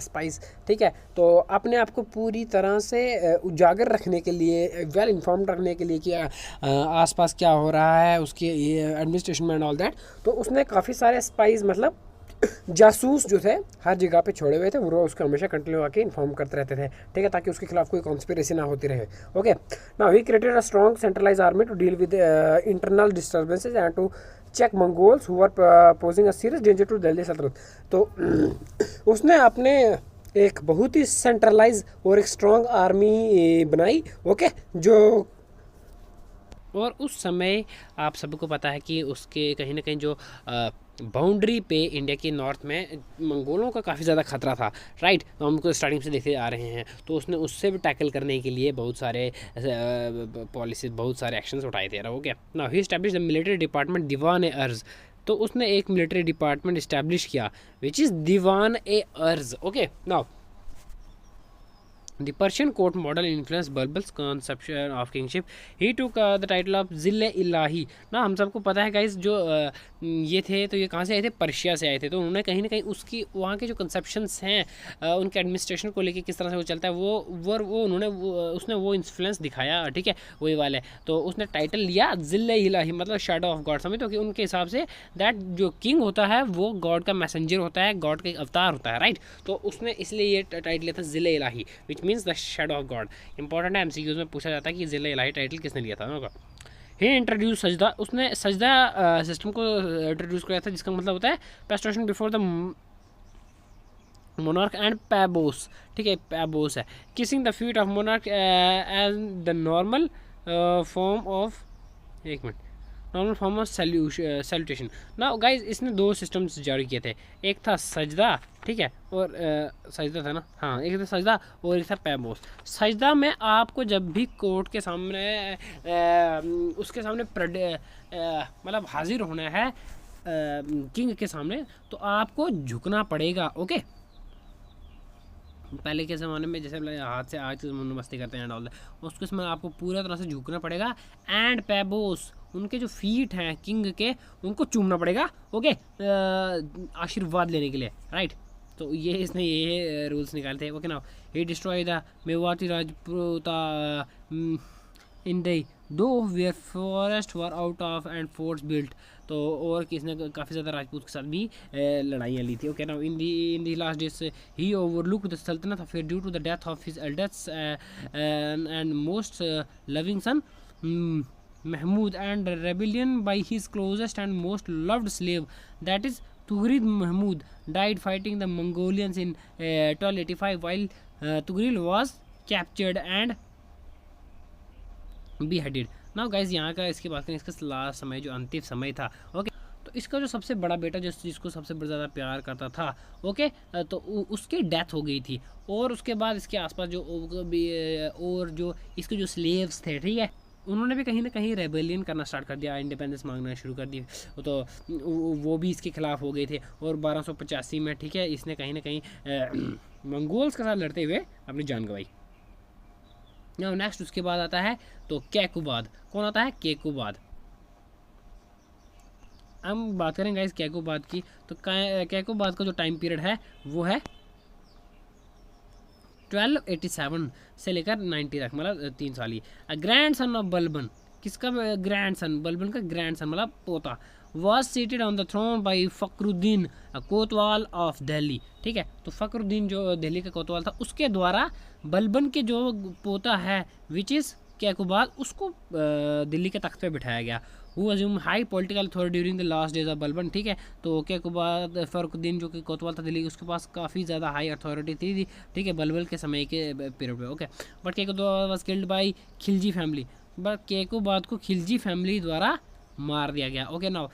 spies, ठीक है। तो अपने आप को पूरी तरह से उजागर रखने के लिए, वेल इन्फॉर्म्ड रखने के लिए कि आसपास क्या हो रहा है उसके एडमिनिस्ट्रेशन में एंड ऑल दैट, तो उसने काफ़ी सारे स्पाइस, मतलब जासूस जो थे हर जगह पे छोड़े हुए थे, वो उसको हमेशा कंटिन्यू आके इन्फॉर्म करते रहते थे, ठीक है, ताकि उसके खिलाफ कोई कॉन्स्पिरेसी ना होती रहे। Okay, now he created a strong centralise army to deal with internal disturbances and to check Mongols who are posing a serious danger to Delhi Sultanate. तो उसने अपने एक बहुत ही सेंट्रलाइज और एक स्ट्रॉन्ग आर्मी बनाई, ओके, जो, और उस समय आप सबको पता है कि उसके कहीं ना कहीं जो बाउंड्री पे इंडिया के नॉर्थ में मंगोलों का काफ़ी ज़्यादा खतरा था, राइट। तो हम उनको स्टार्टिंग से देखते आ रहे हैं। तो उसने उससे भी टैकल करने के लिए बहुत सारे पॉलिसीज, बहुत सारे एक्शंस उठाए थे। हो गया ना। He establish the military department दीवान ए अर्ज। तो उसने एक मिलिट्री डिपार्टमेंट इस्टेब्लिश किया विच इज़ दीवान ए अर्ज। Okay, now the Persian court model influenced Balbal's conception of kingship. He took the title of Zil-e-Ilahi. ना हम सबको पता है गाइस, जो ये थे तो ये कहाँ से आए थे, पर्शिया से आए थे। तो उन्होंने कहीं ना कहीं उसकी वहाँ के जो कंसेप्शंस हैं, उनके एडमिनिस्ट्रेशन को लेके किस तरह से वो चलता है, वो उसने वो इन्फ्लुएंस दिखाया, ठीक है, वही वाले। तो उसने टाइटल लिया ज़िल-ए-इलाही, मतलब शैडो ऑफ गॉड। समझ तो कि उनके हिसाब से दैट जो किंग होता है वो गॉड का मैसेंजर होता है, गॉड का एक अवतार होता है, राइट। तो उसने इसलिए ये टाइटल लिया था ज़िल-ए-इलाही, which means the shadow of God. Important है, एमसीक्यूज में पूछा जाता है कि ज़िल-ए-इलाही टाइटल किसने लिया था होगा। ही इंट्रोड्यूस सजदा, उसने सजदा सिस्टम को इंट्रोड्यूस किया था, जिसका मतलब होता है prostration before the monarch and पैबोस, ठीक है, पैबोस है। Kissing the feet of monarch as the normal form of, एक मिनट, नॉर्मल फॉर्म ऑफ सैल्यूटेशन। ना गाइज इसने दो सिस्टम्स जारी किए थे, एक था सजदा, ठीक है, और सजदा था ना, हाँ, एक था सजदा और एक था पैबोस। सजदा में आपको जब भी कोर्ट के सामने उसके सामने मतलब हाजिर होना है किंग के सामने, तो आपको झुकना पड़ेगा। ओके, पहले के ज़माने में जैसे हाथ से आज मस्ती करते हैं डाल, उसके समय आपको पूरा तरह से झुकना पड़ेगा। एंड पैबोस, उनके जो फीट हैं किंग के, उनको चूमना पड़ेगा। ओके, आशीर्वाद लेने के लिए, राइट। तो ये इसने ये रूल्स निकाले थे। Okay, now he destroy the Mewati राजपूता इन द दो where forest were out of and forts built. तो और किसने काफ़ी ज़्यादा राजपूत के साथ भी लड़ाइयाँ ली थी। Okay, now in the last days he overlook the सल्तनत of due to the death of his eldest and most loving son Mahmud and rebellion by his closest and most loved slave, that is Tughrid Mahmud, died fighting the Mongolians in 1285 while Tughril was captured and beheaded. Now guys, यहाँ का इसके बात करें, इसका last समय जो अंतिम समय था, ओके, तो इसका जो सबसे बड़ा बेटा जिसको सबसे ज़्यादा प्यार करता था, ओके, तो उसकी डेथ हो गई थी। और उसके बाद इसके आसपास जो और जो इसके जो स्लेव्स थे, ठीक है, उन्होंने भी कहीं ना कहीं रेबेलियन करना स्टार्ट कर दिया, इंडिपेंडेंस मांगना शुरू कर दी, तो वो भी इसके खिलाफ हो गए थे। और 1285 में, ठीक है, इसने कहीं ना कहीं मंगोल्स के साथ लड़ते हुए अपनी जान गंवाई। नाउ नेक्स्ट उसके बाद आता है तो कैकुबाद। कौन आता है? कैकुबाद। हम बात करेंगे इस कैकुबाद की, तो कैकुबाद का जो टाइम पीरियड है वो है 1287 से लेकर 90 तक, मतलब 3 साल ही। ग्रैंड सन ऑफ बलबन, किसका ग्रैंड सन? बलबन का ग्रैंड सन मतलब पोता। Was seated on the throne by Fakhruddin kotwal of Delhi, ठीक है। तो फखरुद्दीन जो दिल्ली का कोतवाल था, उसके द्वारा बलबन के जो पोता है विच इज़ कैकुबाद, उसको दिल्ली के तख्त पे बिठाया गया। Who assume high political authority during the last days of Balban, ठीक है। तो कैकुबाद फखरुद्दीन जो कि कोतवाल था दिल्ली, उसके पास काफ़ी ज़्यादा हाई अथॉरिटी थी, ठीक है, बलबल के समय के पीरियड पे। Okay, but Kaiqubad was killed by Khilji family, but Kaiqubad को खिलजी फैमिली द्वारा मार दिया गया। Okay, now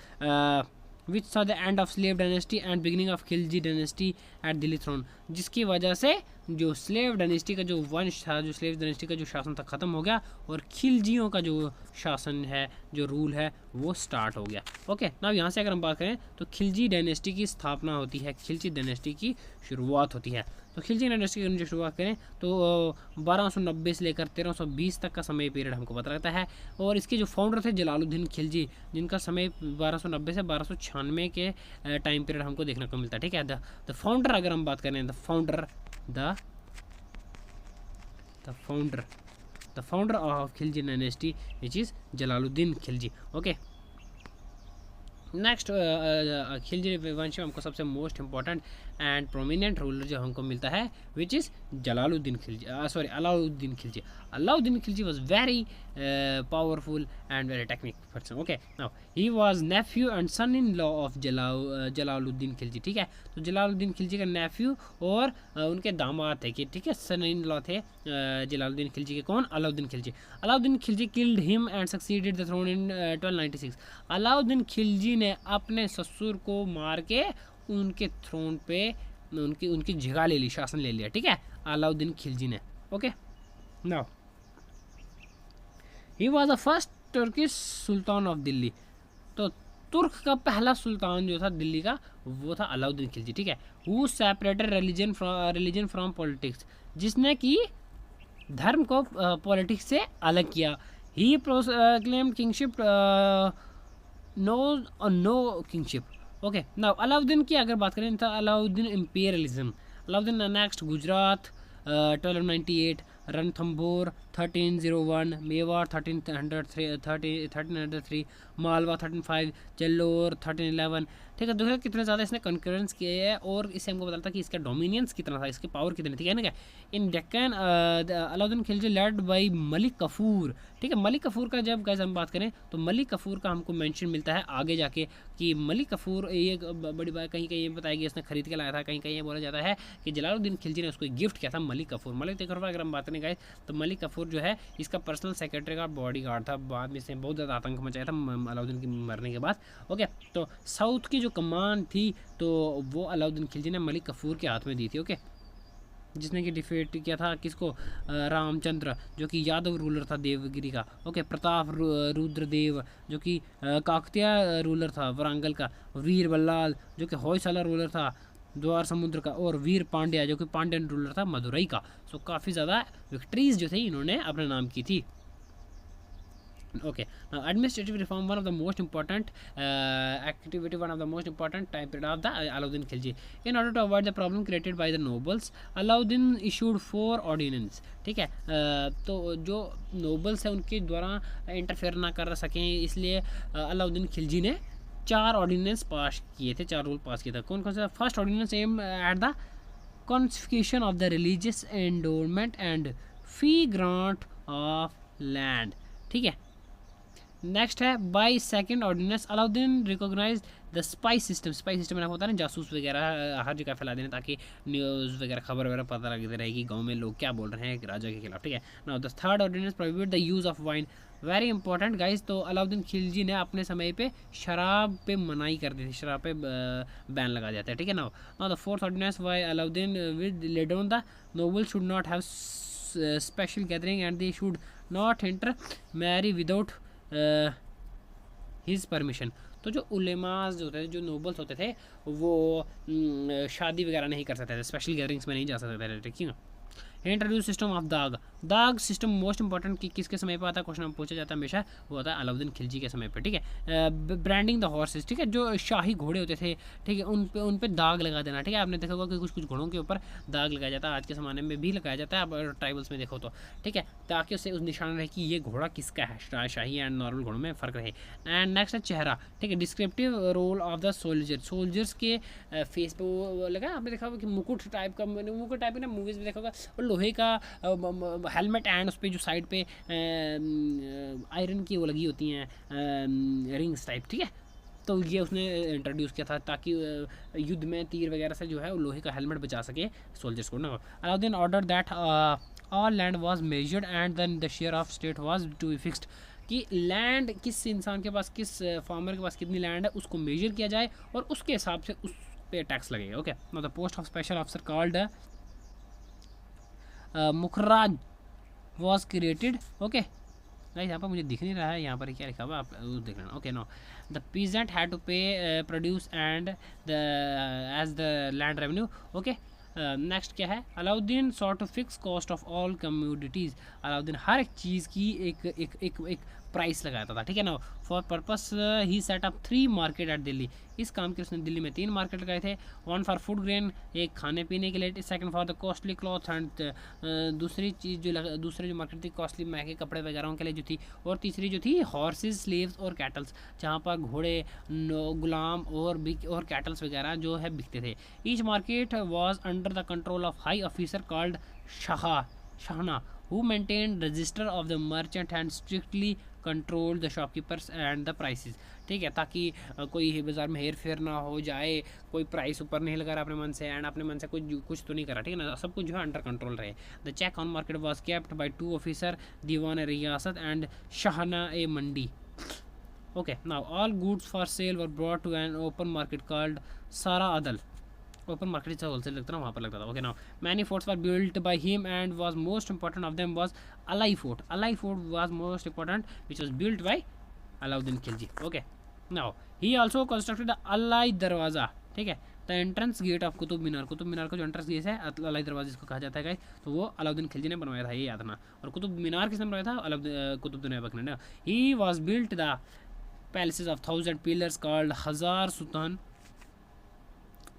which saw the end of slave dynasty and beginning of Khilji dynasty at Delhi throne, जिसकी वजह से जो स्लेव डायनेस्टी का जो वंश था, जो स्लेव डायनेस्टी का जो शासन था, ख़त्म हो गया और खिलजियों का जो शासन है, जो रूल है, वो स्टार्ट हो गया। ओके, ना यहाँ से अगर हम बात करें तो खिलजी डायनेस्टी की स्थापना होती है, खिलजी डायनेस्टी की शुरुआत होती है। तो खिलजी डायनेस्टी की जो शुरुआत करें तो 1290 से लेकर 1320 तक का समय पीरियड हमको पता रहता है। और इसके जो फाउंडर थे जलालुद्दीन खिलजी, जिनका समय 1290 से 1296 के टाइम पीरियड हमको देखने को मिलता है, ठीक है। द फाउंडर अगर हम बात करें, the founder of Khilji dynasty which is Jalaluddin Khilji. Okay, next Khilji वंश में हमको सबसे most important and prominent ruler जो हमको मिलता है which is Jalaluddin Khilji, sorry Alauddin Khilji. Alauddin Khilji was very powerful and very technique person. Okay, now he was nephew and son in law of Jalaluddin Khilji, ठीक है। तो जलालुद्दीन खिलजी का नेफ्यू और उनके दामाद थे, कि ठीक है, सन इन लॉ थे जलालुद्दीन खिलजी के। कौन? Alauddin Khilji. Alauddin Khilji killed him and succeeded the throne in 1296। Alauddin Khilji ने अपने ससुर को मार के उनके थ्रोन पे उनकी जगह ले ली, शासन ले लिया, ठीक है, अलाउद्दीन खिलजी ने। Okay, now he was the first Turkish Sultan of Delhi. तो तुर्क का पहला सुल्तान जो था दिल्ली का, वो था अलाउद्दीन खिलजी, ठीक है। Who separated religion from politics, जिसने कि धर्म को पॉलिटिक्स से अलग किया। He claim kingship no kingship. Okay, now Alauddin की अगर बात करें तो अलाउद्दीन इम्पीरियलिज्म। अलाउद्दीन नेक्स्ट गुजरात 1298, रणथंभौर 1301, मेवाड़ 1303, मालवा 1305, जेल्लोर 1311। ठीक है, देखो कितने ज़्यादा इसने कंकरेंस किए हैं, और इससे हमको बताता कि इसका डोमिनियंस कितना था, इसकी पावर कितनी थी, है ना क्या। इन डेक्कन अलाउद्दीन खिलजी लेड बाई मलिक कफूर। ठीक है, मलिक कफूर का जब गैस हम बात करें तो मलिक कफूर का हमको मेंशन मिलता है आगे जाके कि मलिक कफूर ये बड़ी बात कहीं कहीं ये बताया कि इसने खरीद के लाया था, कहीं कहीं ये बोला जाता है कि जलालुद्दीन खिलजी ने उसको गिफ्ट किया था मलिक कफूर। मलिक कफूर अगर हम बात करें गए तो मलिक कफूर जो है इसका पर्सनल सेक्रेटरी का बॉडी गार्ड था, बाद में इसने बहुत ज़्यादा आतंक मचाया था अलाउद्दीन के मरने के बाद। ओके, तो साउथ की जो कमान थी तो वो अलाउद्दीन खिलजी ने मलिक कफूर के हाथ में दी थी। ओके, जिसने कि डिफीट किया था किसको, रामचंद्र जो कि यादव रूलर था देवगिरी का। ओके, प्रताप रुद्रदेव जो कि काकतिया रूलर था वरांगल का, वीर बल्लाल जो कि होयसला रूलर था द्वार समुद्र का, और वीर पांड्या जो कि पांड्यन रूलर था मदुरई का। सो काफ़ी ज़्यादा विक्ट्रीज जो थे इन्होंने अपने नाम की थी। Okay, now administrative reform, one of the most important activity, one of the most important time period of the Alauddin Khilji. In order to avoid the problem created by the nobles, Alauddin issued 4 ordinance. ठीक है, तो जो nobles हैं उनके द्वारा interfere ना कर सकें इसलिए अलाउद्दीन खिलजी ने 4 ऑर्डिनेंस पास किए थे, 4 रूल पास किए थे। कौन कौन सा। First ordinance aim at the confiscation of the religious endowment and fee grant of land. ठीक है, नेक्स्ट है by second ordinance Alauddin recognise the spy system. Spy system में होता है ना, जासूस वगैरह हर जगह फैला देना ताकि न्यूज़ वगैरह खबर वगैरह पता लगती रहेगी गांव में लोग क्या बोल रहे हैं राजा के खिलाफ। ठीक है, now the third ordinance prohibit the use of wine. Very important guys, तो अलाउद्दीन खिलजी ने अपने समय पे शराब पे मनाही कर दी थी, शराब पे बैन लगा जाता है। ठीक है, now the fourth ordinance by Alauddin with laid on the noble should not have special gathering and they should not enter marry without his permission. तो जो उलेमास जो होते थे, जो नोबल्स होते थे, वो शादी वगैरह नहीं कर सकते थे, स्पेशल गैदरिंग्स में नहीं जा सकते थे। ठीक है, इंट्रोड्यूस सिस्टम ऑफ दाग। दाग सिस्टम मोस्ट इंपॉर्टेंट कि किसके समय पे आता है, क्वेश्चन पूछा जाता है हमेशा, वो होता है अलाउद्दीन खिलजी के समय पे। ठीक है, ब्रांडिंग द हॉर्सेस। ठीक है, जो शाही घोड़े होते थे, ठीक है, उन पे दाग लगा देना। ठीक है, आपने देखा होगा कि कुछ कुछ घोड़ों के ऊपर दाग लगाया जाता है, आज के ज़माने में भी लगाया जाता है, आप ट्राइबल्स में देखो तो। ठीक है, ताकि उससे उस निशान रहे कि ये घोड़ा किसका है, शाही एंड नॉर्मल घोड़ों में फ़र्क रहे। एंड नेक्स्ट है चेहरा। ठीक है, descriptive role of the soldier. Soldiers के फेस पे वो लगा, आपने देखा होगा कि मुकुट टाइप का, मुकुट टाइप ना मूवीज़ में देखा होगा, और लोहे का हेलमेट एंड उस पर जो साइड पे आयरन की वो लगी होती हैं रिंग्स टाइप। ठीक है, तो ये उसने इंट्रोड्यूस किया था ताकि युद्ध में तीर वगैरह से जो है वो लोहे का हेलमेट बचा सके सोल्जर्स को ना। Alauddin order that all land was measured and then the share of state was to be fixed. कि लैंड किस इंसान के पास, किस फार्मर के पास कितनी लैंड है उसको मेजर किया जाए और उसके हिसाब से उस पर टैक्स लगेगा। Okay, now the post of special officer called मुखराज वॉज क्रिएटेड। ओके गाइस, यहाँ पर मुझे दिख नहीं रहा है, यहाँ पर क्या लिखा हुआ आप देख लेना। Okay, no the peasant had to pay produce and the as the land revenue. Okay, next क्या है, Alauddin sought to fix cost of all commodities. Alauddin हर एक चीज़ की एक प्राइस लगाता था। ठीक है ना, for purpose he set up 3 market at Delhi. इस काम के उसने दिल्ली में 3 मार्केट लगाए थे। 1 फॉर फूड ग्रेन, एक खाने पीने के लिए, second for the costly cloth and दूसरी चीज़ जो दूसरी जो मार्केट थी कॉस्टली महंगे कपड़े वगैरह के लिए जो थी, और तीसरी जो थी हॉर्सेज, स्लेव्स और कैटल्स, जहाँ पर घोड़े, गुलाम और कैटल्स वगैरह जो है बिकते थे। Each market was under the control of high officer called शाहना who maintained register of the merchant and strictly controlled the shopkeepers and the prices। ठीक है, ताकि कोई बाज़ार में हेर फेर ना हो जाए, कोई प्राइस ऊपर नहीं लगा रहा अपने मन से, एंड अपने मन से कुछ तो नहीं करा। ठीक है ना, सब कुछ जो है अंडर कंट्रोल रहे। The check on market was kept by 2 officer, दीवान ए रियासत एंड शाहना ए मंडी। Okay, now all goods for sale were brought to an open market called सारा अदल। ओपन मार्केट से होलसेल लगता था, वहाँ पर लगता था। Okay, now many forts were built by him and was most important of them was Alai fort. Alai fort was most important which was built by Alauddin Khilji. Okay, now he also constructed the Alai Darwaza. ठीक है, the entrance gate of Qutub Minar. Qutub Minar का जो entrance gate है अलाई दरवाज़ा जिसको कहा जाता है, तो वो अलाउद्दीन खिलजी ने बनवाया था, ये याद रखना। और कुतुब मीनार किसने बनवाया था, कुतुबुद्दीन ऐबक ने। He was built the palaces of 1000 pillars called हजार सुल्तान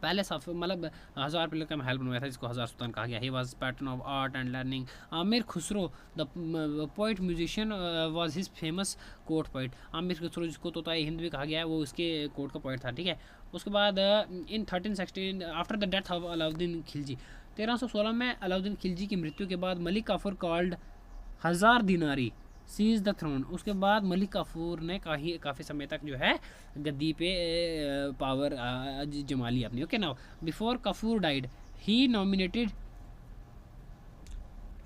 पैलेस ऑफ मतलब हज़ार पिलर का महल बनवाया था जिसको हज़ार सुल्तान कहा गया। He was pattern of art and learning. Aamir Khusro the poet musician was his famous court poet. Aamir Khusro जिसको तोताए हिंद भी कहा गया है वो उसके कोर्ट का पोइट था, ठीक है। उसके बाद इन 1316 after the death of Alauddin Khilji, 1316 में अलाउद्दीन खिलजी की मृत्यु के बाद मलिक काफूर कॉल्ड हज़ार दिनारी सीज द थ्रोन। उसके बाद मलिक काफूर ने काफ़ी समय तक जो है गद्दी पे पावर जमा ली अपनी। Okay now before Kafur died he nominated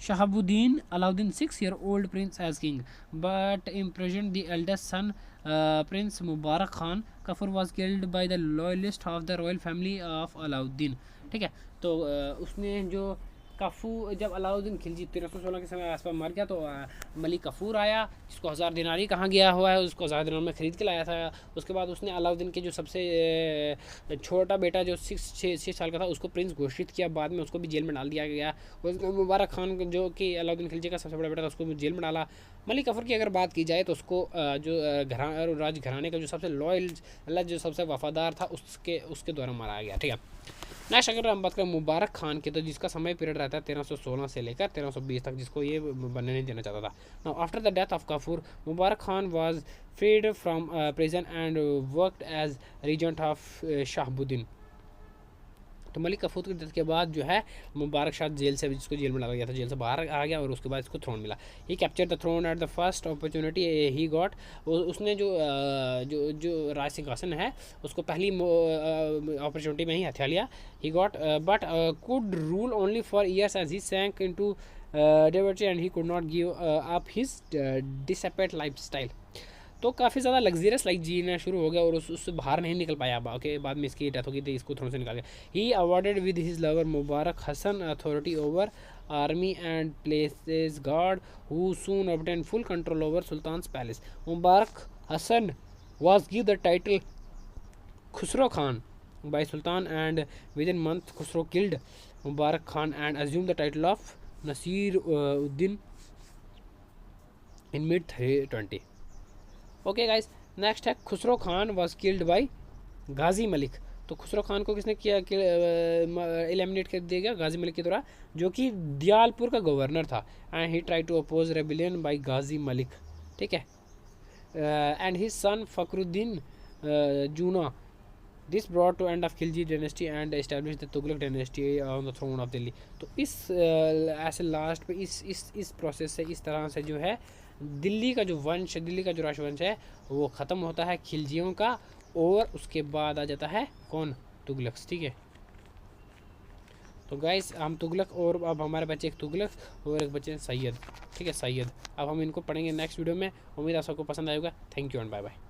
Shahabuddin Alauddin 6-year-old prince as king, but imprisoned the eldest son Prince Mubarak Khan. Kafur was killed by the loyalists of the royal family of Alauddin, ठीक है। तो उसने जो काफू जब अलाउद्दीन खिलजी 1316 के समय आसपास मर गया तो मलिक काफूर आया जिसको हज़ार दिनारी कहा गया हुआ है, उसको हज़ार दिनार में ख़रीद के लाया था। उसके बाद उसने अलाउद्दीन के जो सबसे छोटा बेटा जो 6 साल का था उसको प्रिंस घोषित किया। बाद में उसको भी जेल में डाल दिया गया। उसने मुबारक खान जो कि अलाउद्दीन खिलजी का सबसे बड़ा बेटा था उसको जेल में डाला। मलिक काफूर की अगर बात की जाए तो उसको जो राज घराने का जो सबसे लॉयल जो सबसे वफादार था उसके द्वारा मारा गया, ठीक है। नेक्स्ट अगर हम बात करें मुबारक खान के, तो जिसका समय पीरियड रहता है 1316 से लेकर 1320 तक, जिसको ये बनने नहीं देना चाहता था। Now after the death of Kafur Mubarak Khan was freed from prison and worked as regent of Shahabuddin. तो मलिक काफूर की डेथ के बाद जो है मुबारक शाह जेल से, जिसको जेल में डाला गया था, जेल से बाहर आ गया और उसके बाद इसको थ्रोन मिला। He capture the throne at the first opportunity he got. उसने जो राज सिंहासन है उसको पहली अपॉर्चुनिटी में ही हथिया लिया। He got but could rule only for years as he sank into डेवर्टी and he could not give up his dissipated life style. तो काफ़ी ज़्यादा लग्जरियस लाइफ जीना शुरू हो गया और उससे बाहर नहीं निकल पाया। ओके, बाद में इसकी डेथ हो गई थी, इसको थ्रोन से निकाल गया। He awarded with his lover Mubarak Hasan authority over army and places guard who soon obtain full control over sultan's palace. Mubarak Hasan was give the title Khusro Khan by Sultan and within month Khusro killed Mubarak Khan and assumed the title of Nasir Uddin in mid 320. Okay guys, next है Khusro Khan was killed by गाजी मलिक। तो खुसरो खान को किसने किया eliminate कर दिया गया गाजी मलिक के द्वारा, जो कि दियालपुर का गवर्नर था। And he tried to oppose rebellion by Ghazi Malik, ठीक है। And his son Fakhruddin Juna. This brought to end of Khilji dynasty and established the Tughlaq dynasty on the throne of Delhi. तो इस ऐसे लास्ट पे इस प्रोसेस से इस तरह से जो है दिल्ली का जो वंश, दिल्ली का जो राजवंश है वो ख़त्म होता है खिलजियों का, और उसके बाद आ जाता है कौन, तुगलक, ठीक है। तो गाइस हम तुगलक, और अब हमारे बच्चे एक तुगलक और एक बच्चे सैयद, ठीक है, सैयद। अब हम इनको पढ़ेंगे नेक्स्ट वीडियो में। उम्मीद है सबको पसंद आएगा। Thank you and bye bye.